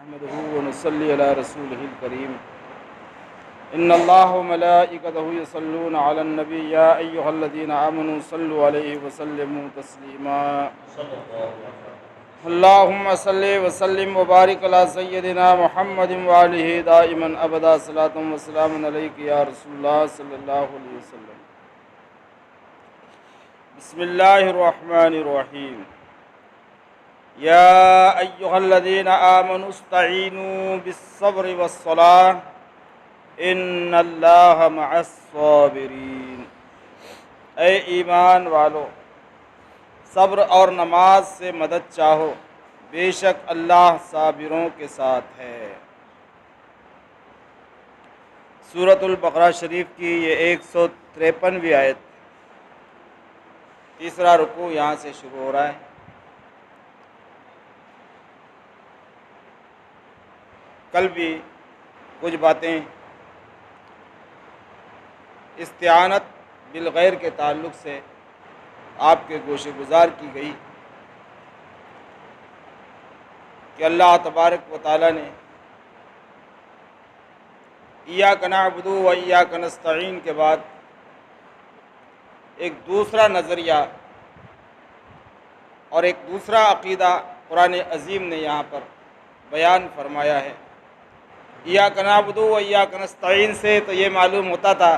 नहमदुहु व नुसल्ली अला रसूलिहिल करीम। इन्नल्लाह व मलाइकतहु यसल्लूना अलन नबी या अय्युहल्लज़ीना आमनू सल्लु अलैहि व सल्लिमू तस्लीमा। अल्लाहुम्मा सल्लि व सल्लिम व बारिक अला सय्यदिना मुहम्मदिन व आलिहि दाइमन अबदा सलातुम व सलामुन अलैका या रसूलल्लाह सल्लल्लाहु अलैहि वसल्लम। बिस्मिल्लाहिर रहमानिर रहीम। या अय्युहल्लज़ीना आमनू इस्तईनू बिस्सब्रि वस्सलाह इन्नल्लाहा मअस्साबिरीन। ऐ ईमान वालो, सब्र और नमाज से मदद चाहो, बेशक अल्लाह साबिरों के साथ है। सूरतुल बकरा शरीफ की ये 153वीं आयत, तीसरा रुकू यहाँ से शुरू हो रहा है। कल भी कुछ बातें इस्तिआनत बिलगैर के ताल्लुक़ से आपके गोशे गुजार की गई कि अल्लाह तबारक व तआला ने इय्याका नअबुदु व इय्याका नस्तईन के बाद एक दूसरा नज़रिया और एक दूसरा अक़ीदा कुरान अज़ीम ने यहाँ पर बयान फरमाया है। इय्याका नअबुदु व इय्याका नस्तईन से तो ये मालूम होता था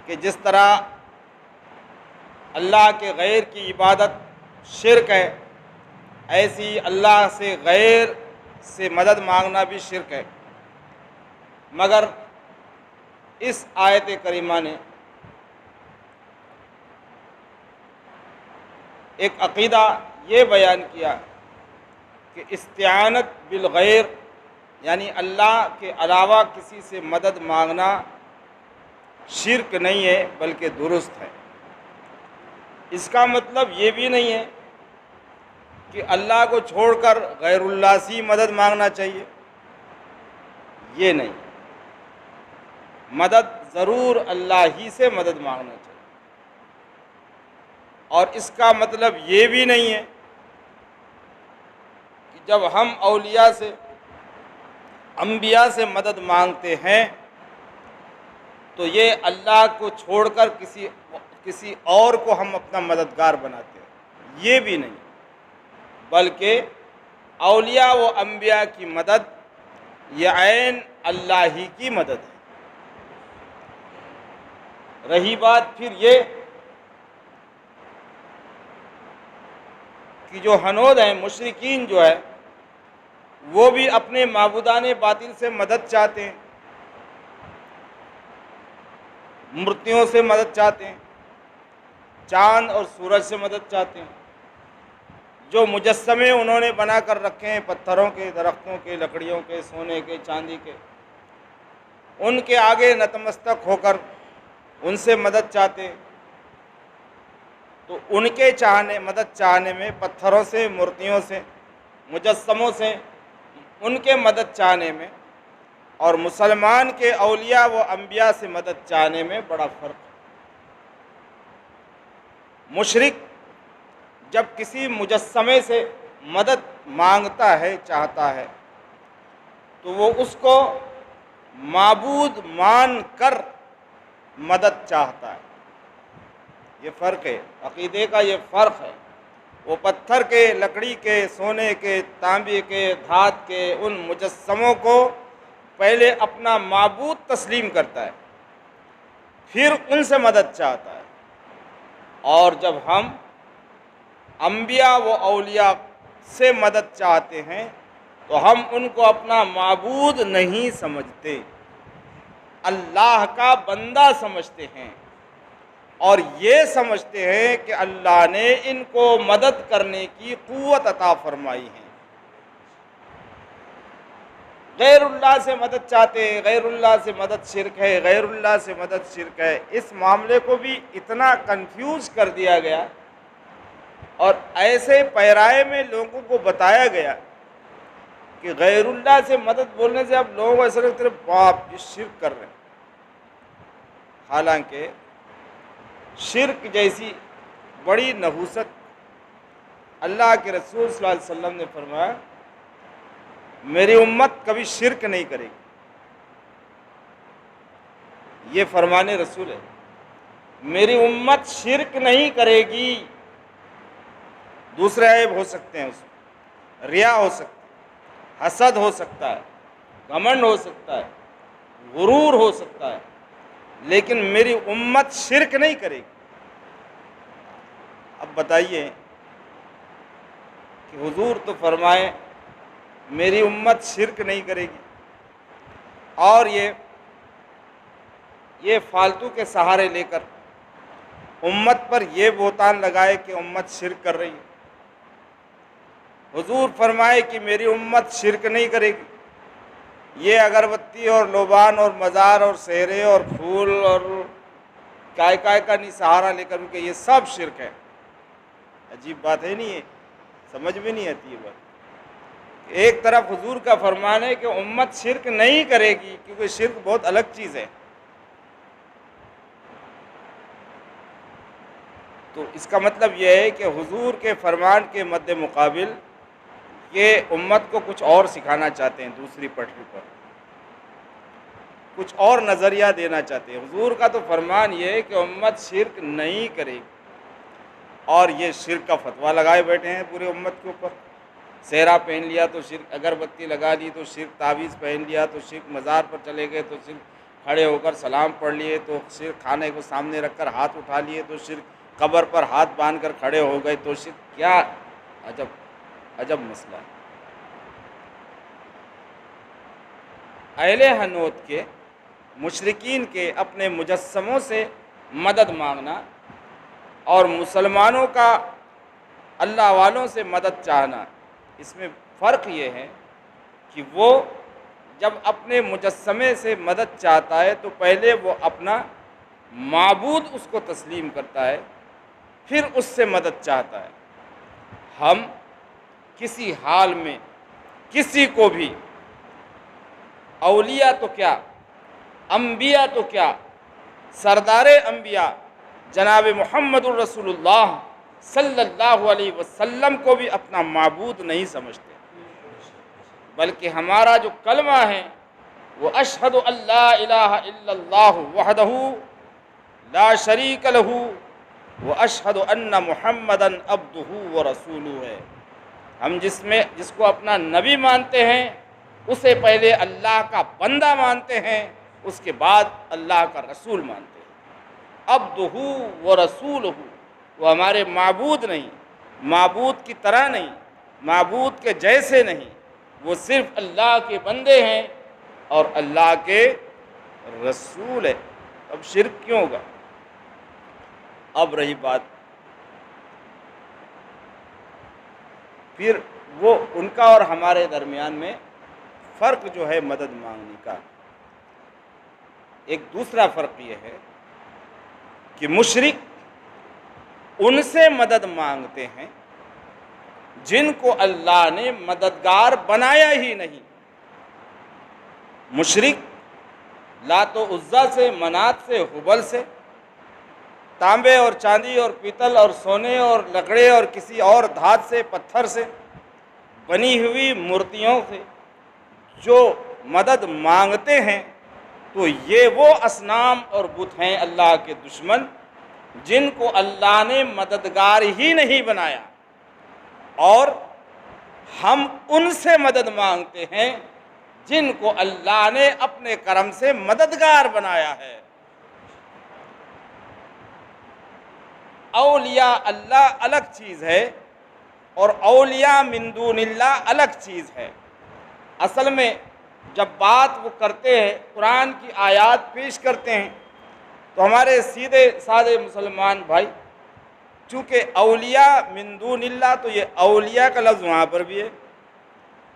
कि जिस तरह अल्लाह के गैर की इबादत शिर्क है, ऐसी अल्लाह से गैर से मदद मांगना भी शिर्क है। मगर इस आयत करीमा ने एक अक़ीदा ये बयान किया कि इस्तिआनत बिल गैर यानी अल्लाह के अलावा किसी से मदद मांगना शिर्क नहीं है बल्कि दुरुस्त है। इसका मतलब ये भी नहीं है कि अल्लाह को छोड़कर गैरुल्लाह से मदद मांगना चाहिए, ये नहीं। मदद ज़रूर अल्लाह ही से मदद मांगना चाहिए। और इसका मतलब ये भी नहीं है कि जब हम औलिया से, अंबिया से मदद मांगते हैं तो ये अल्लाह को छोड़कर किसी और को हम अपना मददगार बनाते हैं, ये भी नहीं। बल्कि औलिया व अंबिया की मदद ये ऐन अल्लाह ही की मदद है। रही बात फिर ये कि जो हनोद हैं, मुशरिकीन जो है, वो भी अपने माबूदाने बातिल से मदद चाहते हैं, मूर्तियों से मदद चाहते हैं, चांद और सूरज से मदद चाहते हैं। जो मुजस्समे उन्होंने बना कर रखे हैं पत्थरों के, दरख्तों के, लकड़ियों के, सोने के, चांदी के, उनके आगे नतमस्तक होकर उनसे मदद चाहते हैं। तो उनके मदद चाहने में, पत्थरों से, मूर्तियों से, मुजस्समों से उनके मदद चाहने में और मुसलमान के औलिया व अंबिया से मदद चाहने में बड़ा फ़र्क है। मुशरिक जब किसी मुजस्समे से मदद मांगता है, चाहता है, तो वो उसको माबूद मान कर मदद चाहता है। ये फ़र्क है, अक़ीदे का ये फ़र्क है। वो पत्थर के, लकड़ी के, सोने के, तांबे के, धात के उन मुजस्समों को पहले अपना माबूद तस्लीम करता है, फिर उनसे मदद चाहता है। और जब हम अंबिया व औलिया से मदद चाहते हैं तो हम उनको अपना माबूद नहीं समझते, अल्लाह का बंदा समझते हैं और ये समझते हैं कि अल्लाह ने इनको मदद करने की क़ुव्वत अता फरमाई है। गैरुल्लाह से मदद चाहते हैं, गैरुल्लाह से मदद शिर्क है, गैरुल्लाह से मदद शिर्क है। इस मामले को भी इतना कंफ्यूज कर दिया गया और ऐसे पैराए में लोगों को बताया गया कि गैरुल्लाह से मदद बोलने से अब लोगों को ऐसा लगता है बाप ये शिर्क कर रहे हैं। हालांकि शिर्क जैसी बड़ी नहूसत अल्लाह के रसूल सल्लल्लाहु अलैहि वसल्लम ने फरमाया मेरी उम्मत कभी शिरक नहीं करेगी। ये फरमाने रसूल है, मेरी उम्मत शिरक नहीं करेगी। दूसरे ऐब हो सकते हैं उसमें, रिया हो सकता है, हसद हो सकता है, घमंड हो सकता है, गुरूर हो सकता है, लेकिन मेरी उम्मत शिरक नहीं करेगी। अब बताइए कि हुजूर तो फरमाए मेरी उम्मत शिरक नहीं करेगी, और ये फालतू के सहारे लेकर उम्मत पर यह बोहतान लगाए कि उम्मत शिरक कर रही है। हुजूर फरमाए कि मेरी उम्मत शिरक नहीं करेगी। ये अगरबत्ती और लोबान और मज़ार और सेहरे और फूल और काय का नहीं सहारा लेकर उनके, ये सब शिरक है। अजीब बात है नहीं, ये समझ में नहीं आती ये बात। एक तरफ हुजूर का फरमान है कि उम्मत शिरक नहीं करेगी, क्योंकि शिरक बहुत अलग चीज़ है। तो इसका मतलब यह है कि हुजूर के फरमान के मद्दे मुकाबिल ये उम्मत को कुछ और सिखाना चाहते हैं, दूसरी पटरी पर कुछ और नज़रिया देना चाहते हैं। हुजूर का तो फरमान ये है कि उम्मत शिरक नहीं करेगी, और ये शिरक का फतवा लगाए बैठे हैं पूरे उम्मत के ऊपर। सेहरा पहन लिया तो शिरक, अगरबत्ती लगा ली तो शिरक, तावीज़ पहन लिया तो शिरक, मज़ार पर चले गए तो शिरक, खड़े होकर सलाम पढ़ लिए तो शिरक, खाने को सामने रखकर हाथ उठा लिए तो शिरक, कब्र पर हाथ बांध कर खड़े हो गए तो शिरक। क्या अजब अजब मसला है। अहले हनोत के, मुशरिकीन के अपने मुजस्समों से मदद मांगना और मुसलमानों का अल्लाह वालों से मदद चाहना, इसमें फ़र्क ये है कि वो जब अपने मुजस्समे से मदद चाहता है तो पहले वो अपना माबूद उसको तस्लीम करता है, फिर उससे मदद चाहता है। हम किसी हाल में किसी को भी, औलिया तो क्या, अंबिया तो क्या, सरदारे अंबिया जनाब मुहम्मदुर रसूलुल्लाह सल्लल्लाहु अलैहि वसल्लम को भी अपना माबूद नहीं समझते, बल्कि हमारा जो कलमा है वो अशहदु अल्ला इलाहा इल्लल्लाहु वहदहू ला शरीक लहू व अशहदु अन्ना मुहम्मदन अब्दुहू व रसूलुहू है। हम जिसको अपना नबी मानते हैं उसे पहले अल्लाह का बंदा मानते हैं, उसके बाद अल्लाह का रसूल मानते हैं। अब्दुहू व रसूलुहू, वो हमारे माबूद नहीं, माबूद की तरह नहीं, माबूद के जैसे नहीं, वो सिर्फ अल्लाह के बंदे हैं और अल्लाह के रसूल है। अब शिरक क्यों होगा? अब रही बात फिर वो उनका और हमारे दरमियान में फ़र्क जो है मदद मांगने का, एक दूसरा फ़र्क ये है कि मुशरिक उनसे मदद मांगते हैं जिनको अल्लाह ने मददगार बनाया ही नहीं। मुशरिक लातो उज़्ज़ा से, मनात से, हुबल से, तांबे और चांदी और पीतल और सोने और लकड़े और किसी और धात से, पत्थर से बनी हुई मूर्तियों से जो मदद मांगते हैं, तो ये वो असनाम और बुत हैं अल्लाह के दुश्मन, जिनको अल्लाह ने मददगार ही नहीं बनाया, और हम उनसे मदद मांगते हैं जिनको अल्लाह ने अपने करम से मददगार बनाया है। औलिया अल्लाह अलग चीज़ है और औलिया मिन दूनिल्लाह अलग चीज़ है। असल में जब बात वो करते हैं, कुरान की आयत पेश करते हैं, तो हमारे सीधे साधे मुसलमान भाई, चूँकि औलिया मिन दूनिल्लाह, तो ये औलिया का लफ्ज़ वहाँ पर भी है,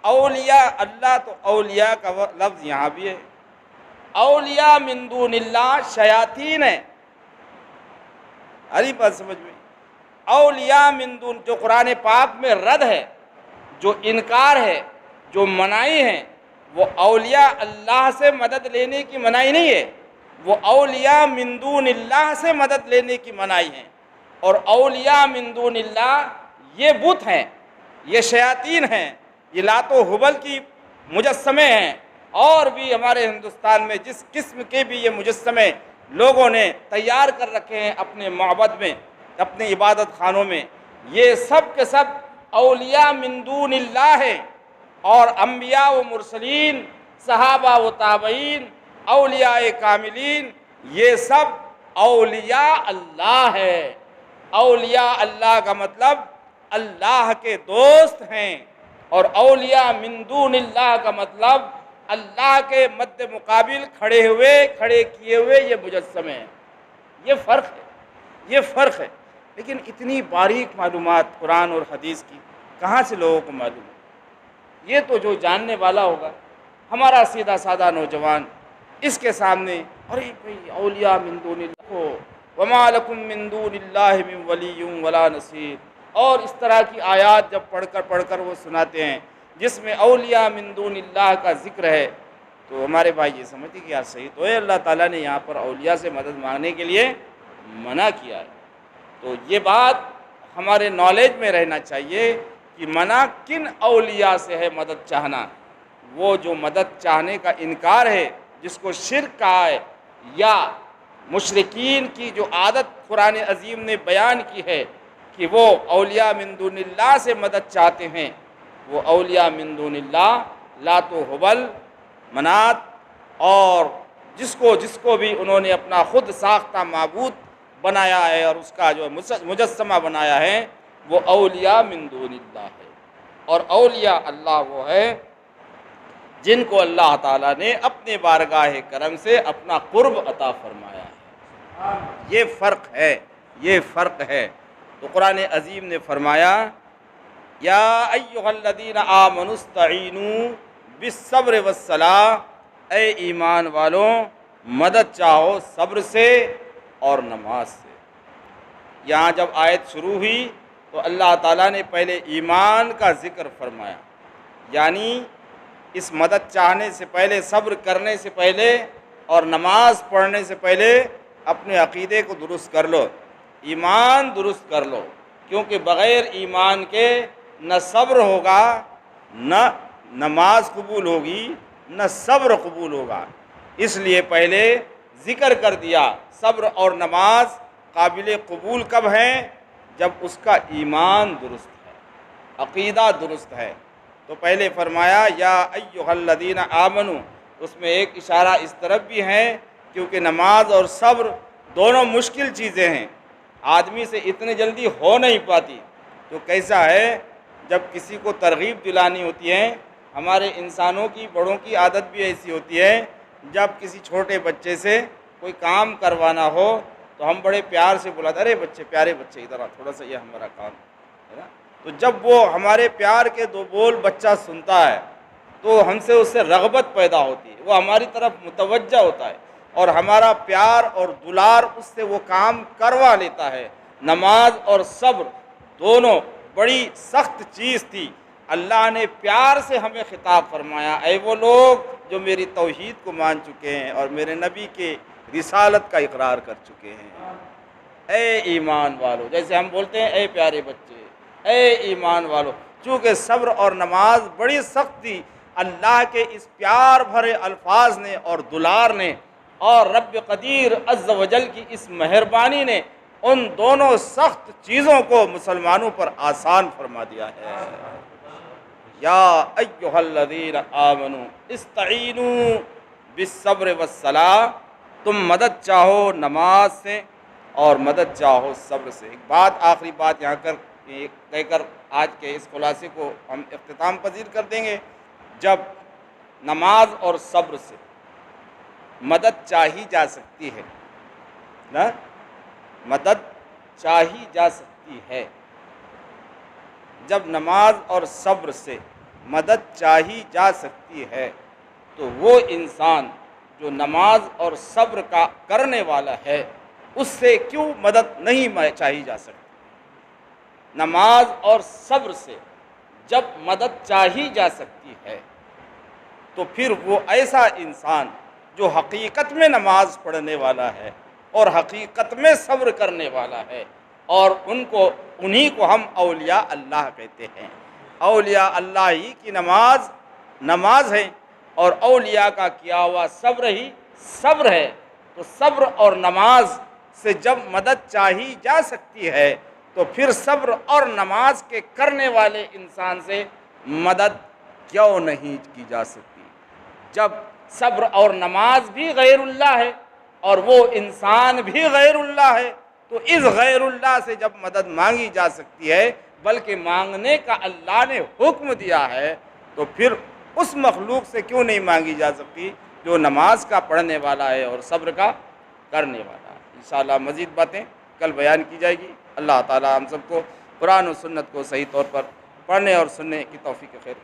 औलिया अल्लाह, तो औलिया का लफ्ज़ यहाँ भी है। औलिया मिन दूनिल्लाह शयातीन है, हरी बात समझ में। औलिया मिन दून, जो कुरान पाक में रद है, जो इनकार है, जो मनाई है, वो औलिया अल्लाह से मदद लेने की मनाई नहीं है, वो औलिया मिन दूनिल्लाह से मदद लेने की मनाई है। और औलिया मिन दूनिल्लाह ये बुत हैं, ये शयातीन हैं, ये लातो हुबल की मुजस्समे हैं, और भी हमारे हिंदुस्तान में जिस किस्म के भी ये मुजस्समे लोगों ने तैयार कर रखे हैं अपने माबद में, अपने इबादत खानों में, ये सब के सब औलिया मिन दूनिल्लाह है। और अम्बिया व मुरसलीन, सहाबा व ताबईन, औलिया कामिलीन, ये सब औलिया अल्लाह है। औलिया अल्लाह का मतलब अल्लाह के दोस्त हैं, और औलिया मिन दूनिल्लाह का मतलब अल्लाह के मद्दे मुकाबिल खड़े किए हुए ये मुजस्समे हैं। ये फ़र्क है, ये फ़र्क है। लेकिन इतनी बारीक मालूमात कुरान और हदीस की कहाँ से लोगों को मालूम है? ये तो जो जानने वाला होगा, हमारा सीधा सादा नौजवान इसके सामने, अरे भाई औलिया मिन दूनिल्लाह वमा लकुम मिन दूनिल्लाहि मिन वलिय्युम वला नसीर, और इस तरह की आयात जब पढ़कर वो सुनाते हैं जिसमें औलिया मिन दूनिल्लाह का जिक्र है, तो हमारे भाई ये समझते कि यार सही तो है, अल्लाह ताला ने यहाँ पर औलिया से मदद मांगने के लिए मना किया है। तो ये बात हमारे नॉलेज में रहना चाहिए कि मना किन औलिया से है मदद चाहना। वो जो मदद चाहने का इनकार है, जिसको शिर्क कहा है, या मुशरिकीन की जो आदत कुरान अजीम ने बयान की है कि वो औलिया मिन दूनिल्लाह से मदद चाहते हैं, वो औलिया मिन दूनिल्लाह लातो हुबल मनात, और जिसको भी उन्होंने अपना खुद साख्ता माबूद बनाया है और उसका जो मुजस्समा बनाया है, वो औलिया मिन दूनिल्लाह है। और औलिया अल्लाह वो है जिनको अल्लाह ताला ने अपने बारगाह करम से अपना कुर्ब अता फरमाया है। ये फ़र्क है, ये फ़र्क है। तो कुरान अजीम ने फरमाया, या अय्युहल्लज़ीना आमनुस्तईनू बिस्सब्र वस्सलाह, ए ईमान वालों मदद चाहो सब्र से और नमाज से। यहाँ जब आयत शुरू हुई तो अल्लाह ताला ने पहले ईमान का ज़िक्र फरमाया, यानी इस मदद चाहने से पहले, सब्र करने से पहले और नमाज पढ़ने से पहले अपने अक़ीदे को दुरुस्त कर लो, ईमान दुरुस्त कर लो, क्योंकि बग़ैर ईमान के न सब्र होगा, न नमाज कबूल होगी, न सब्र कबूल होगा। इसलिए पहले ज़िक्र कर दिया सब्र और नमाज काबिल कबूल कब हैं? जब उसका ईमान दुरुस्त है, अक़ीदा दुरुस्त है। तो पहले फरमाया या अय्युहल्लज़ीना आमनू, उसमें एक इशारा इस तरफ भी है क्योंकि नमाज और सब्र दोनों मुश्किल चीज़ें हैं, आदमी से इतने जल्दी हो नहीं पाती। तो कैसा है, जब किसी को तरगीब दिलानी होती है, हमारे इंसानों की, बड़ों की आदत भी ऐसी होती है, जब किसी छोटे बच्चे से कोई काम करवाना हो तो हम बड़े प्यार से बुलाते, अरे बच्चे, प्यारे बच्चे इधर आ, थोड़ा सा ये हमारा काम है ना। तो जब वो हमारे प्यार के दो बोल बच्चा सुनता है तो हमसे उससे रग़बत पैदा होती है, वो हमारी तरफ मुतवज्जा होता है और हमारा प्यार और दुलार उससे वो काम करवा लेता है। नमाज और सब्र दोनों बड़ी सख्त चीज़ थी। अल्लाह ने प्यार से हमें खिताब फरमाया, ऐ वो लोग जो मेरी तौहीद को मान चुके हैं और मेरे नबी के रिसालत का इकरार कर चुके हैं। ऐ ईमान वालों, जैसे हम बोलते हैं ऐ प्यारे बच्चे, ऐ ईमान वालों। चूँकि सब्र और नमाज बड़ी सख्त थी, अल्लाह के इस प्यार भरे अल्फाज ने और दुलार ने और रब कदीर अज़्ज़ वजल की इस मेहरबानी ने उन दोनों सख्त चीज़ों को मुसलमानों पर आसान फरमा दिया है। या अय्युहल्लज़ीना आमनू इस्तईनू बिस्सब्र वस्सलाह, तुम मदद चाहो नमाज से और मदद चाहो सब्र से। एक बात, आखिरी बात यहाँ कहकर आज के इस खुलासे को हम इख्तिताम पजीर कर देंगे। जब नमाज और सब्र से मदद चाही जा सकती है ना, मदद चाही जा सकती है, जब नमाज और सब्र से मदद चाही जा सकती है, तो वो इंसान जो नमाज और सब्र का करने वाला है उससे क्यों मदद नहीं चाही जा सकती? नमाज और सब्र से जब मदद चाही जा सकती है तो फिर वो ऐसा इंसान जो हकीकत में नमाज पढ़ने वाला है और हकीकत में सब्र करने वाला है, और उन्हीं को हम औलिया अल्लाह कहते हैं। औलिया अल्लाह ही की नमाज नमाज है और औलिया का किया हुआ सब्र ही सब्र है। तो सब्र और नमाज से जब मदद चाही जा सकती है तो फिर सब्र और नमाज के करने वाले इंसान से मदद क्यों नहीं की जा सकती। जब सब्र और नमाज भी गैरुल्लाह है और वो इंसान भी गैरुल्लाह है, तो इस गैरुल्लाह से जब मदद मांगी जा सकती है, बल्कि मांगने का अल्लाह ने हुक्म दिया है, तो फिर उस मखलूक से क्यों नहीं मांगी जा सकती जो नमाज का पढ़ने वाला है और सब्र का करने वाला है। इंशाअल्लाह मज़ीद बातें कल बयान की जाएगी। अल्लाह ताला हम सबको कुरान और सुन्नत को सही तौर पर पढ़ने और सुनने की तौफीक खैर।